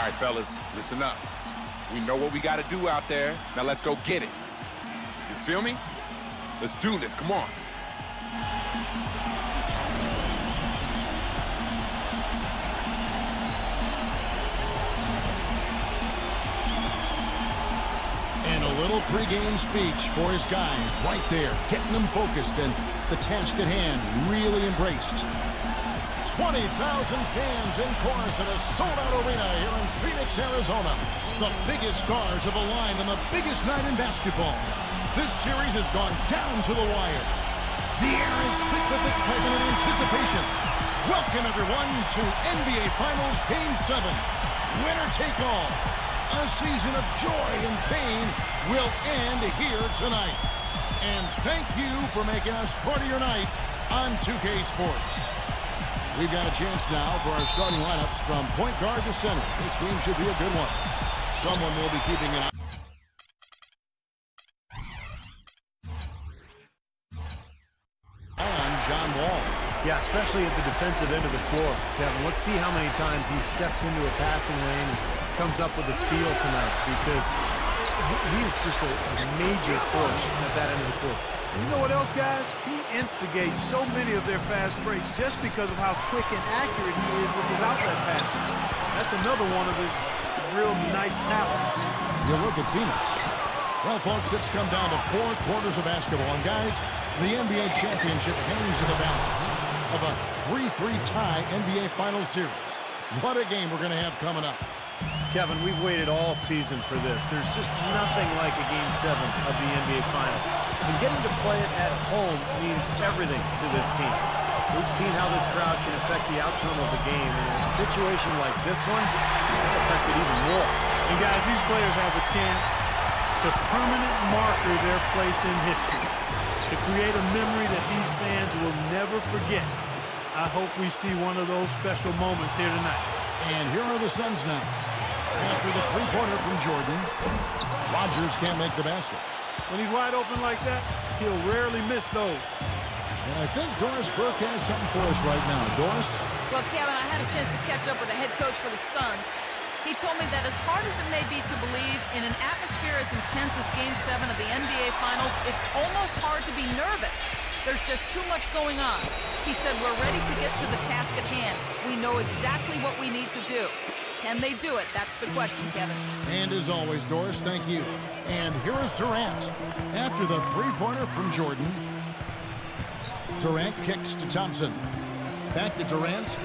right, fellas, listen up. We know what we got to do out there. Now let's go get it. You feel me? Let's do this. Come on. And a little pregame speech for his guys right there, getting them focused and the task at hand really embraced. 20,000 fans in chorus in a sold-out arena here in Phoenix, Arizona. The biggest stars have aligned on the biggest night in basketball. This series has gone down to the wire. The air is thick with excitement and anticipation. Welcome, everyone, to NBA Finals Game 7. Winner take all. A season of joy and pain will end here tonight. And thank you for making us part of your night on 2K Sports. We've got a chance now for our starting lineups from point guard to center. This game should be a good one. Someone will be keeping an eye on John Wall. Yeah, especially at the defensive end of the floor, Kevin. Let's see how many times he steps into a passing lane and comes up with a steal tonight, because he's just a major force at that end of the court. You know what else, guys? He instigates so many of their fast breaks just because of how quick and accurate he is with his outlet passing. That's another one of his real nice talents. You look at Phoenix. Well, folks, it's come down to 4 quarters of basketball. And, guys, the NBA championship hangs in the balance of a 3-3 tie NBA Finals series. What a game we're going to have coming up. Kevin, we've waited all season for this. There's just nothing like a Game 7 of the NBA Finals. And getting to play it at home means everything to this team. We've seen how this crowd can affect the outcome of a game. And in a situation like this one, it's going to affect it even more. And, guys, these players have a chance to permanent marker their place in history, to create a memory that these fans will never forget. I hope we see one of those special moments here tonight. And here are the Suns now. After the three-pointer from Jordan, Rodgers can't make the basket. When he's wide open like that, he'll rarely miss those. And I think Doris Burke has something for us right now. Doris? Well, Kevin, I had a chance to catch up with the head coach for the Suns. He told me that as hard as it may be to believe, in an atmosphere as intense as Game 7 of the NBA Finals, it's almost hard to be nervous. There's just too much going on. He said, we're ready to get to the task at hand. We know exactly what we need to do. Can they do it? That's the question, Kevin. And as always, Doris, thank you. And here is Durant. After the three-pointer from Jordan, Durant kicks to Thompson. Back to Durant.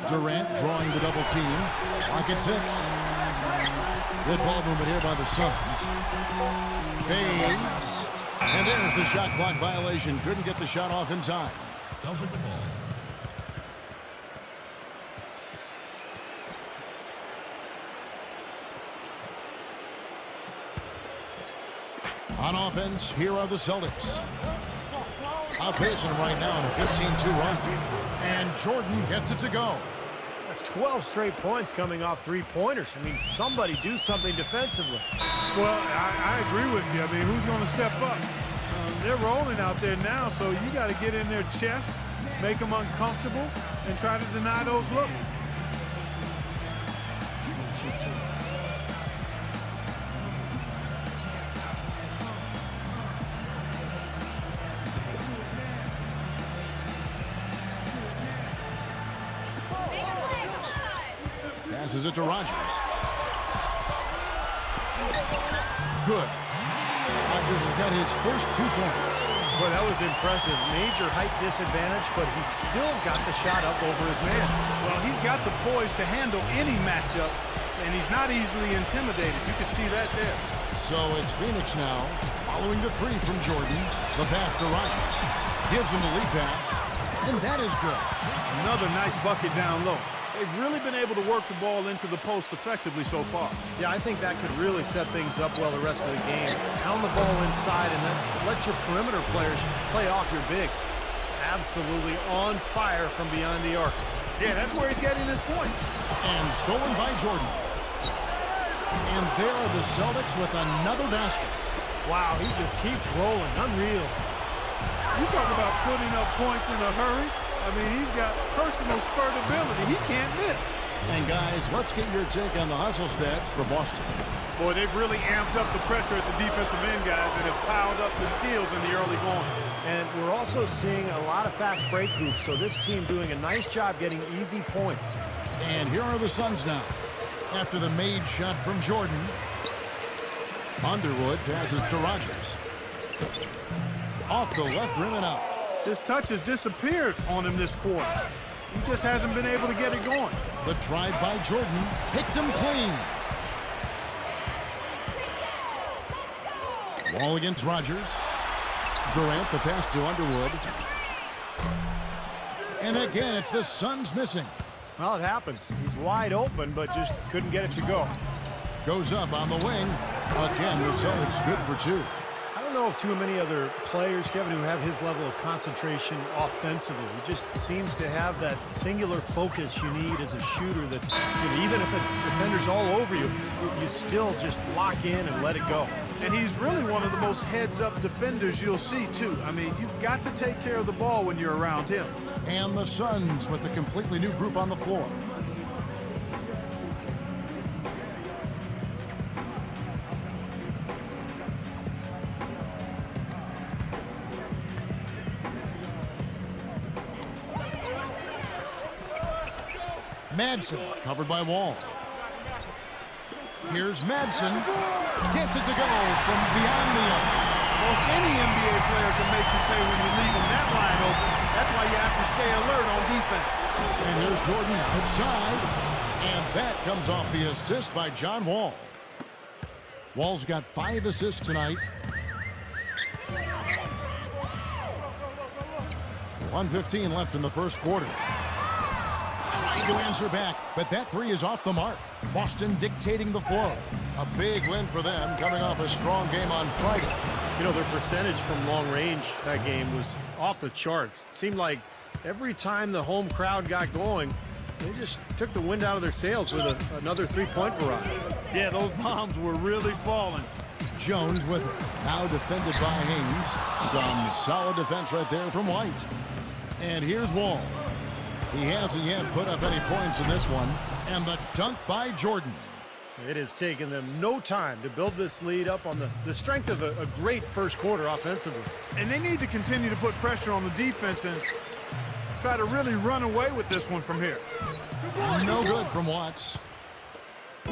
Durant drawing the double team. Clock at 6. Good ball movement here by the Suns. Fades. And there's the shot clock violation. Couldn't get the shot off in time. Celtics ball. On offense, here are the Celtics. Outpacing them right now in a 15-2 run. And Jordan gets it to go. That's 12 straight points coming off three-pointers. I mean, somebody do something defensively. Well, I agree with you. I mean, who's going to step up? They're rolling out there now, so you got to get in their chest, make them uncomfortable, and try to deny those looks. Passes it to Rodgers. Good. Rodgers has got his first 2 points. Boy, that was impressive. Major height disadvantage, but he still got the shot up over his man. Well, he's got the poise to handle any matchup, and he's not easily intimidated. You can see that there. So it's Phoenix now, following the 3 from Jordan. The pass to Rodgers. Gives him the lead pass, and that is good. Another nice bucket down low. They've really been able to work the ball into the post effectively so far. Yeah, I think that could really set things up well the rest of the game. Pound the ball inside and then let your perimeter players play off your bigs. Absolutely on fire from beyond the arc. Yeah, that's where he's getting his points. And stolen by Jordan. And there are the Celtics with another basket. Wow, he just keeps rolling. Unreal. You talk about putting up points in a hurry. I mean, he's got personal spurt ability. He can't miss. And guys, let's get your take on the hustle stats for Boston. Boy, they've really amped up the pressure at the defensive end, guys, and have piled up the steals in the early going. And we're also seeing a lot of fast break groups, so this team doing a nice job getting easy points. And here are the Suns now. After the made shot from Jordan, Underwood passes to Rogers. Off the left rim and out. His touch has disappeared on him this quarter. He just hasn't been able to get it going. The drive by Jordan picked him clean. Wall against Rogers. Durant, the pass to Underwood. And again, it's the Suns missing. Well, it happens. He's wide open, but just couldn't get it to go. Goes up on the wing. Again, the Celtics good for two. I don't know of too many other players, Kevin, who have his level of concentration offensively. He just seems to have that singular focus you need as a shooter that, even if the defender's all over you, you still just lock in and let it go. And he's really one of the most heads-up defenders you'll see, too. I mean, you've got to take care of the ball when you're around him. And the Suns with a completely new group on the floor. Madsen, covered by Wall. Here's Madsen. Gets it to go from beyond the arc. Most any NBA player can make you pay when you leave him that line open. That's why you have to stay alert on defense. And here's Jordan outside. And that comes off the assist by John Wall. Wall's got 5 assists tonight. 1:15 left in the first quarter. Trying to answer back, but that three is off the mark. Boston dictating the flow. A big win for them, coming off a strong game on Friday. Their percentage from long range that game was off the charts. It seemed like every time the home crowd got going, they just took the wind out of their sails with another three-point barrage. Yeah, those bombs were really falling. Jones with it. Now defended by Haynes. Some solid defense right there from White. And here's Wall. He hasn't yet put up any points in this one. And the dunk by Jordan. It has taken them no time to build this lead up on the strength of a great first quarter offensively. And they need to continue to put pressure on the defense and try to really run away with this one from here. No good from Watts.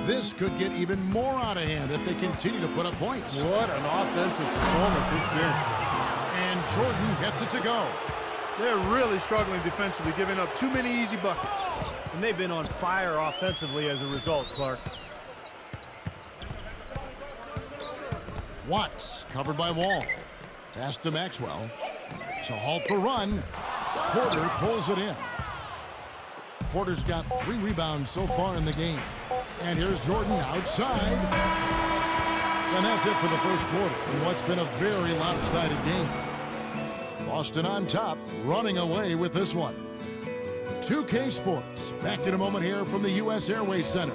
This could get even more out of hand if they continue to put up points. What an offensive performance it's been. And Jordan gets it to go. They're really struggling defensively, giving up too many easy buckets. And they've been on fire offensively as a result, Clark. Watts covered by Wall. Pass to Maxwell. To halt the run. Porter pulls it in. Porter's got 3 rebounds so far in the game. And here's Jordan outside. And that's it for the first quarter in what's been a very lopsided game. Boston on top, running away with this one. 2K Sports, back in a moment here from the U.S. Airways Center.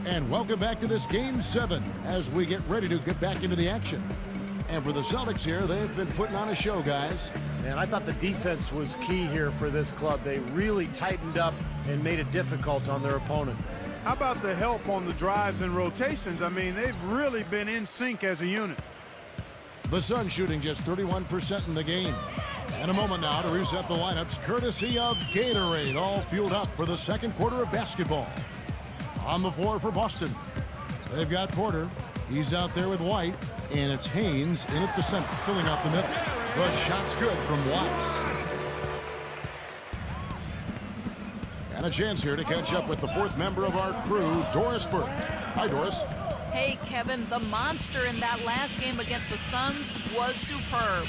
And welcome back to this Game 7 as we get ready to get back into the action. And for the Celtics here, they've been putting on a show, guys. And I thought the defense was key here for this club. They really tightened up and made it difficult on their opponent. How about the help on the drives and rotations? I mean, they've really been in sync as a unit. The Suns shooting just 31% in the game. And a moment now to reset the lineups, courtesy of Gatorade, all fueled up for the second quarter of basketball. On the floor for Boston, they've got Porter. He's out there with White, and it's Haynes in at the center, filling out the middle. The shot's good from Watts. And a chance here to catch up with the fourth member of our crew, Doris Burke. Hi, Doris. Hey, Kevin, the monster in that last game against the Suns was superb.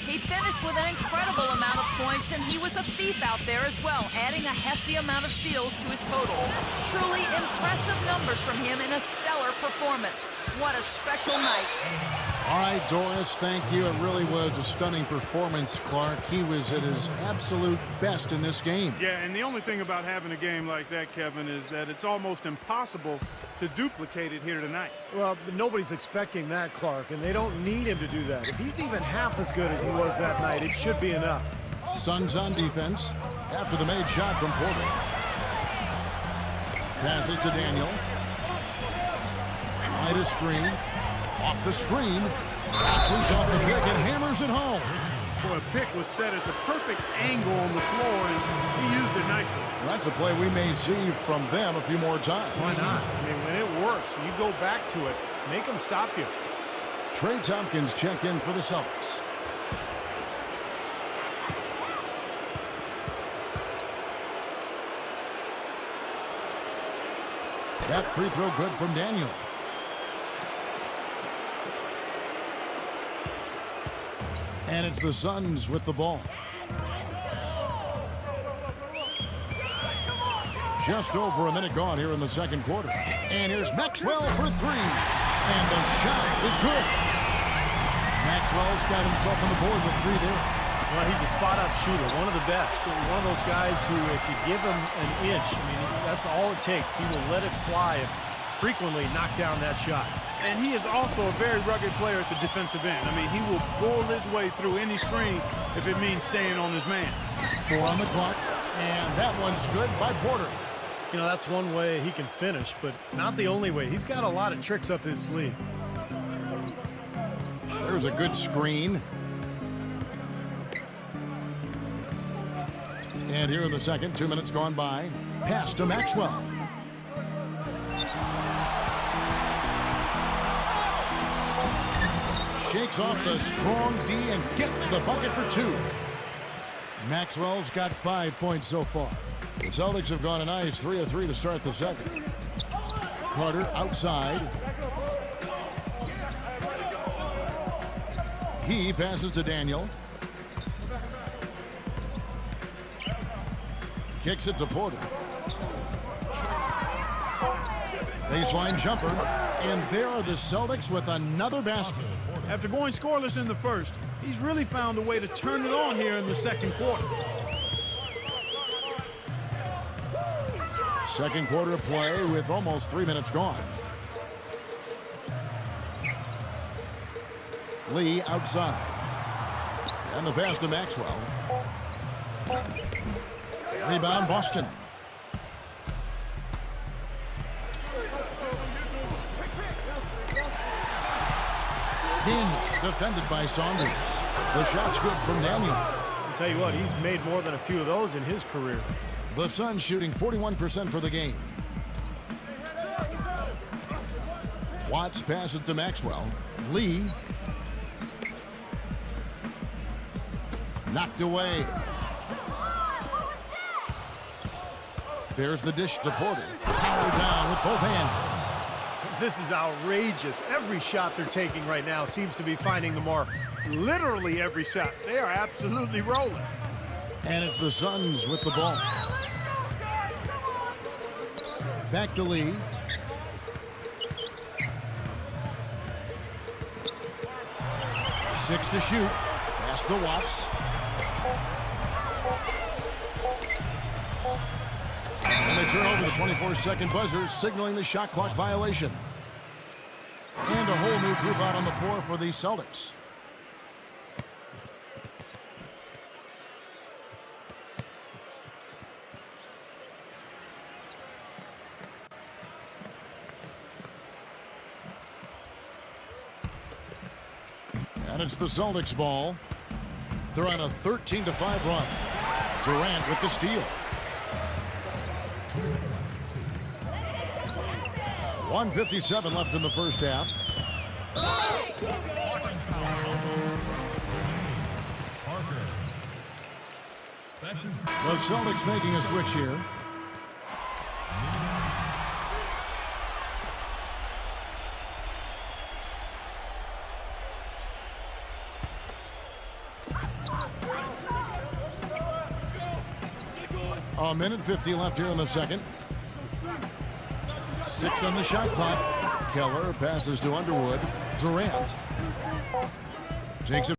He finished with an incredible amount of points, and he was a thief out there as well, adding a hefty amount of steals to his totals. Truly impressive numbers from him in a stellar performance. What a special night. All right, Doris, thank you. It really was a stunning performance, Clark. He was at his absolute best in this game. Yeah, and the only thing about having a game like that, Kevin, is that it's almost impossible to duplicate it here tonight. Well, nobody's expecting that, Clark, and they don't need him to do that. If he's even half as good as he was that night, it should be enough. Suns on defense after the made shot from Porter. Passes to Daniel. Right a screen. Off the screen. Loose off the pick and hammers it home. Boy, a pick was set at the perfect angle on the floor, and he used it nicely. Well, that's a play we may see from them a few more times. Why not? I mean, when it works, you go back to it. Make them stop you. Trey Tompkins checked in for the Celtics. That free throw good from Daniel. And it's the Suns with the ball. Just over a minute gone here in the second quarter. And here's Maxwell for three. And the shot is good. Maxwell's got himself on the board with three there. Well, he's a spot-up shooter, one of the best. One of those guys who, if you give him an inch, I mean, that's all it takes. He will let it fly and frequently knock down that shot. And he is also a very rugged player at the defensive end. I mean, he will bull his way through any screen if it means staying on his man. 4 on the clock, and that one's good by Porter. You know, that's one way he can finish, but not the only way. He's got a lot of tricks up his sleeve. There's a good screen. And here in the second, 2 minutes gone by. Pass to Maxwell. Shakes off the strong D and gets to the bucket for two. Maxwell's got 5 points so far. The Celtics have gone a nice 3 of 3 to start the second. Carter outside. He passes to Daniel. Kicks it to Porter. Baseline jumper. And there are the Celtics with another basket. After going scoreless in the first, he's really found a way to turn it on here in the second quarter. Second quarter of play with almost 3 minutes gone. Lee outside. And the pass to Maxwell. Rebound Boston. Daniel defended by Saunders. The shot's good from Daniel. I'll tell you what, he's made more than a few of those in his career. The Suns shooting 41% for the game. Watts passes to Maxwell. Lee. Knocked away. There's the dish to Porter. Power down with both hands. This is outrageous. Every shot they're taking right now seems to be finding the mark. Literally every shot. They are absolutely rolling. And it's the Suns with the ball. Back to Lee. Six to shoot. Pass to Watts. And they turn over the 24-second buzzer, signaling the shot clock violation. And a whole new group out on the floor for the Celtics. And it's the Celtics ball. They're on a 13-5 run. Durant with the steal. 1:57 left in the first half. The Celtics making a switch here. A minute 50 left here in the second. 6 on the shot clock. Keller passes to Underwood. Durant takes it.